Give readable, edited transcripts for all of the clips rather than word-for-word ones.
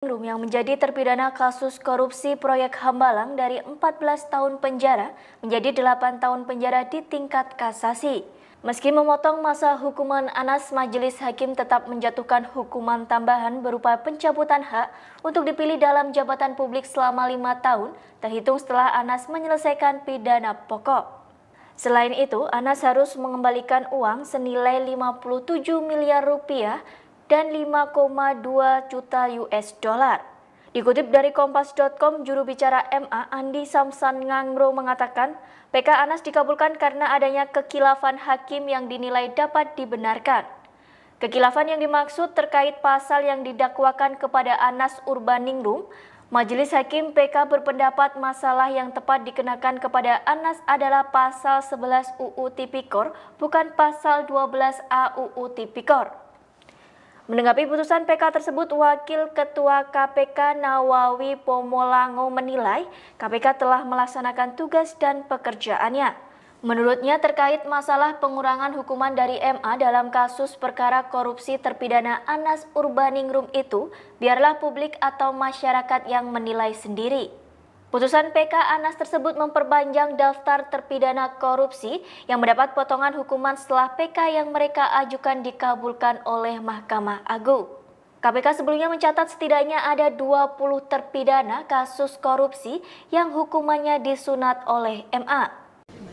Urbaningrum yang menjadi terpidana kasus korupsi proyek Hambalang dari 14 tahun penjara menjadi 8 tahun penjara di tingkat kasasi. Meski memotong masa hukuman Anas, Majelis Hakim tetap menjatuhkan hukuman tambahan berupa pencabutan hak untuk dipilih dalam jabatan publik selama 5 tahun, terhitung setelah Anas menyelesaikan pidana pokok. Selain itu, Anas harus mengembalikan uang senilai 57 miliar rupiah dan 5,2 juta US dollar. Dikutip dari Kompas.com, juru bicara MA Andi Samsan Ngangro mengatakan, PK Anas dikabulkan karena adanya kekilafan hakim yang dinilai dapat dibenarkan. Kekilafan yang dimaksud terkait pasal yang didakwakan kepada Anas Urbaningrum. Majelis Hakim PK berpendapat masalah yang tepat dikenakan kepada Anas adalah pasal 11 UU Tipikor, bukan pasal 12A UU Tipikor. Menanggapi putusan PK tersebut, Wakil Ketua KPK Nawawi Pomolango menilai KPK telah melaksanakan tugas dan pekerjaannya. Menurutnya terkait masalah pengurangan hukuman dari MA dalam kasus perkara korupsi terpidana Anas Urbaningrum itu, biarlah publik atau masyarakat yang menilai sendiri. Putusan PK Anas tersebut memperpanjang daftar terpidana korupsi yang mendapat potongan hukuman setelah PK yang mereka ajukan dikabulkan oleh Mahkamah Agung. KPK sebelumnya mencatat setidaknya ada 20 terpidana kasus korupsi yang hukumannya disunat oleh MA.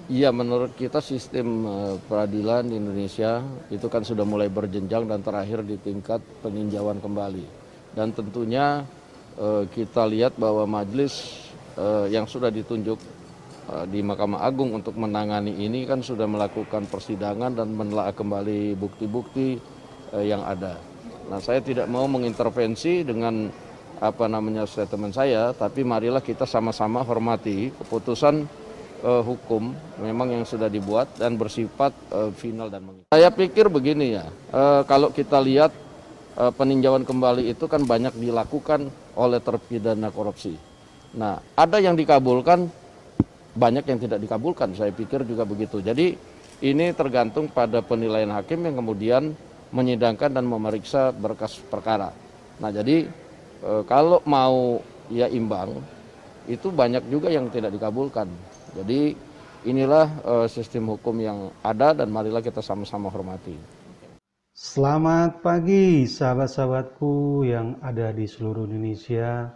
Iya, menurut kita sistem peradilan di Indonesia itu kan sudah mulai berjenjang dan terakhir di tingkat peninjauan kembali. Dan tentunya kita lihat bahwa majelis yang sudah ditunjuk di Mahkamah Agung untuk menangani ini kan sudah melakukan persidangan dan menelaah kembali bukti-bukti yang ada. Nah, saya tidak mau mengintervensi dengan statement saya, tapi marilah kita sama-sama hormati keputusan hukum memang yang sudah dibuat dan bersifat final dan mengikat. Saya pikir begini ya, kalau kita lihat peninjauan kembali itu kan banyak dilakukan oleh terpidana korupsi. Nah, ada yang dikabulkan, banyak yang tidak dikabulkan, saya pikir juga begitu. Jadi ini tergantung pada penilaian hakim yang kemudian menyidangkan dan memeriksa berkas perkara. Nah, jadi kalau mau ya imbang, itu banyak juga yang tidak dikabulkan. Jadi inilah sistem hukum yang ada dan marilah kita sama-sama hormati. Selamat pagi sahabat-sahabatku yang ada di seluruh Indonesia.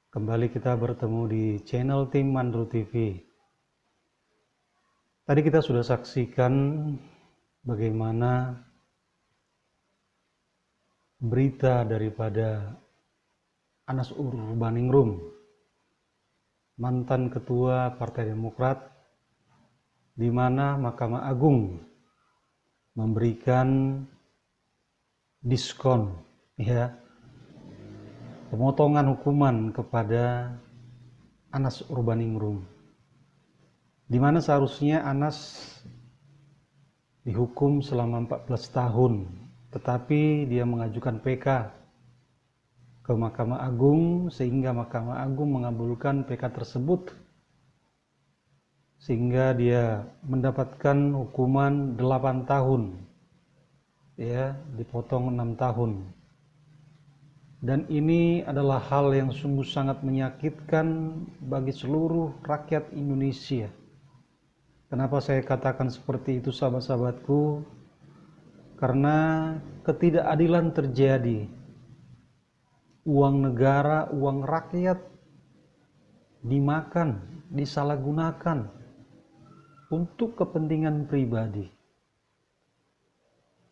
Kembali kita bertemu di channel Tim Mandru TV. Tadi kita sudah saksikan bagaimana berita daripada Anas Urbaningrum, mantan ketua Partai Demokrat, di mana Mahkamah Agung memberikan diskon, pemotongan hukuman kepada Anas Urbaningrum, di mana seharusnya Anas dihukum selama 14 tahun, tetapi dia mengajukan PK ke Mahkamah Agung sehingga Mahkamah Agung mengabulkan PK tersebut, sehingga dia mendapatkan hukuman 8 tahun, dipotong 6 tahun. Dan ini adalah hal yang sungguh sangat menyakitkan bagi seluruh rakyat Indonesia. Kenapa saya katakan seperti itu, sahabat-sahabatku? Karena ketidakadilan terjadi. Uang negara, uang rakyat dimakan, disalahgunakan untuk kepentingan pribadi.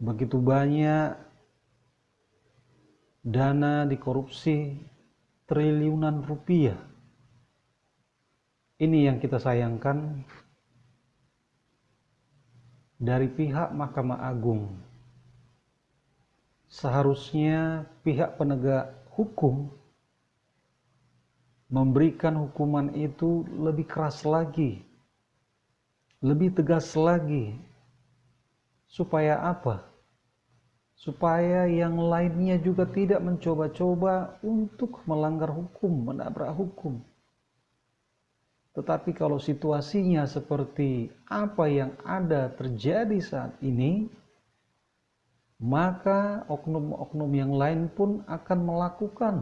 Begitu banyak dana dikorupsi triliunan rupiah. Ini yang kita sayangkan dari pihak Mahkamah Agung. Seharusnya pihak penegak hukum memberikan hukuman itu lebih keras lagi, lebih tegas lagi. Supaya apa? Supaya yang lainnya juga tidak mencoba-coba untuk melanggar hukum, menabrak hukum. Tetapi kalau situasinya seperti apa yang ada terjadi saat ini, maka oknum-oknum yang lain pun akan melakukan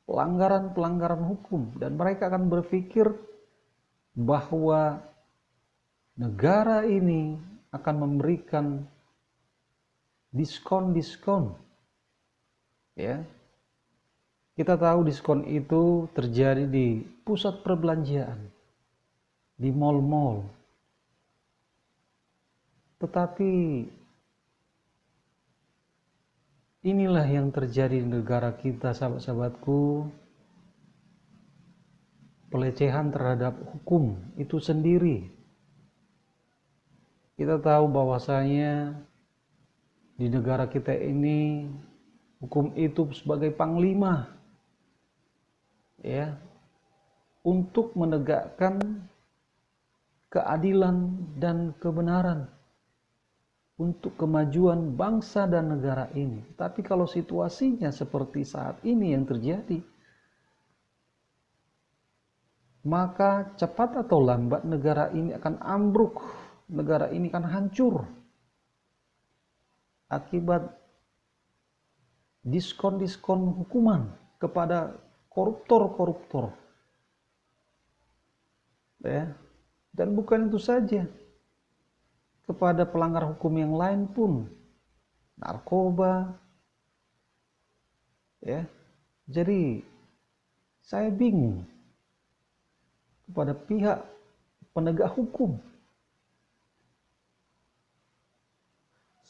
pelanggaran-pelanggaran hukum, dan mereka akan berpikir bahwa negara ini akan memberikan diskon-diskon. Ya. Kita tahu diskon itu terjadi di pusat perbelanjaan, di mal-mal. Tetapi inilah yang terjadi di negara kita, sahabat-sahabatku. Pelecehan terhadap hukum itu sendiri. Kita tahu bahwasanya di negara kita ini hukum itu sebagai panglima, ya, untuk menegakkan keadilan dan kebenaran untuk kemajuan bangsa dan negara ini. Tapi kalau situasinya seperti saat ini yang terjadi, maka cepat atau lambat negara ini akan ambruk, negara ini akan hancur akibat diskon-diskon hukuman kepada koruptor-koruptor. Ya. Dan bukan itu saja, kepada pelanggar hukum yang lain pun, narkoba. Ya. Jadi saya bingung kepada pihak penegak hukum.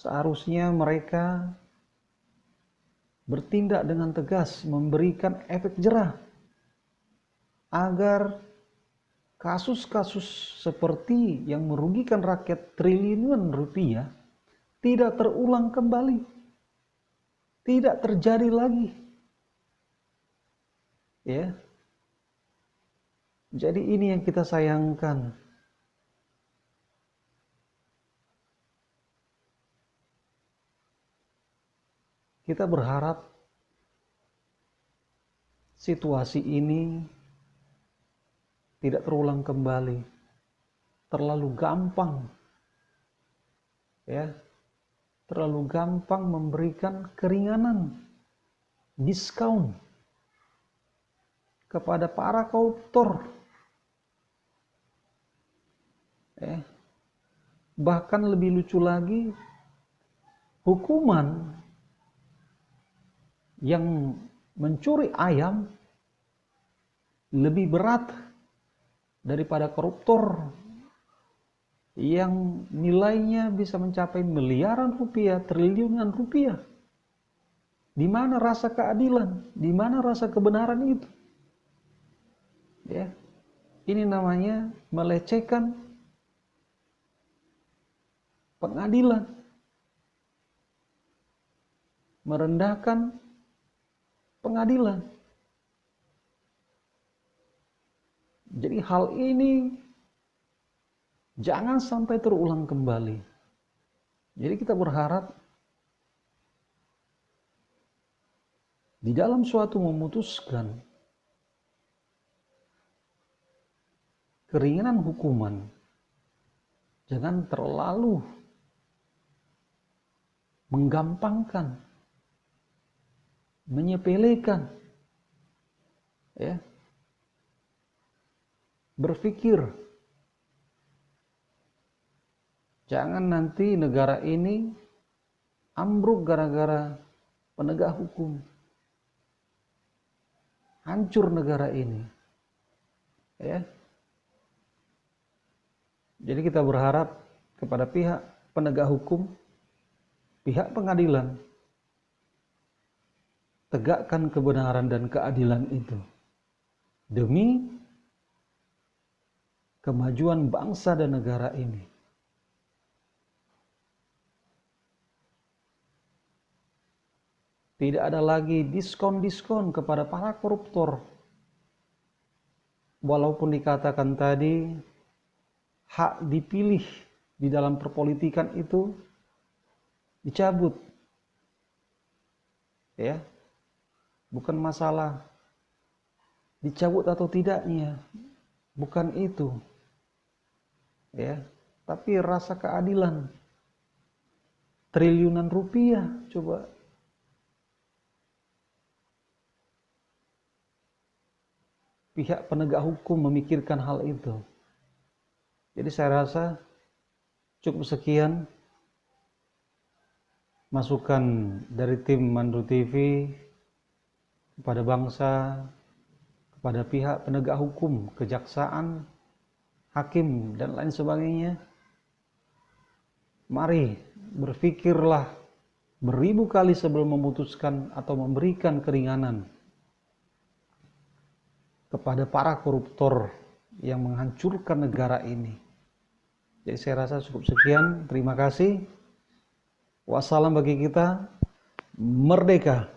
Seharusnya mereka bertindak dengan tegas, memberikan efek jerah agar kasus-kasus seperti yang merugikan rakyat triliunan rupiah tidak terulang kembali, tidak terjadi lagi. Ya. Jadi ini yang kita sayangkan. Kita berharap situasi ini tidak terulang kembali. Terlalu gampang, ya, terlalu gampang memberikan keringanan, diskon kepada para koruptor. Bahkan lebih lucu lagi, hukuman yang mencuri ayam lebih berat daripada koruptor yang nilainya bisa mencapai miliaran rupiah, triliunan rupiah. Di mana rasa keadilan? Di mana rasa kebenaran itu? Ya. Ini namanya melecehkan pengadilan, merendahkan pengadilan. Jadi hal ini jangan sampai terulang kembali. Jadi kita berharap di dalam suatu memutuskan keringanan hukuman, jangan terlalu menggampangkan, menyepelekan, ya. Berpikir jangan nanti negara ini ambruk gara-gara penegak hukum, hancur negara ini, ya. Jadi kita berharap kepada pihak penegak hukum, pihak pengadilan, tegakkan kebenaran dan keadilan itu demi kemajuan bangsa dan negara ini. Tidak ada lagi diskon-diskon kepada para koruptor. Walaupun dikatakan tadi hak dipilih di dalam perpolitikan itu dicabut. Ya. Bukan masalah dicabut atau tidaknya. Bukan itu. Ya, tapi rasa keadilan. Triliunan rupiah, coba. pihak penegak hukum memikirkan hal itu. Jadi saya rasa cukup sekian masukan dari tim Mandru TV kepada bangsa, kepada pihak penegak hukum, kejaksaan, hakim, dan lain sebagainya. Mari berpikirlah beribu kali sebelum memutuskan atau memberikan keringanan kepada para koruptor yang menghancurkan negara ini. Jadi saya rasa cukup sekian. Terima kasih. Wassalam bagi kita. Merdeka.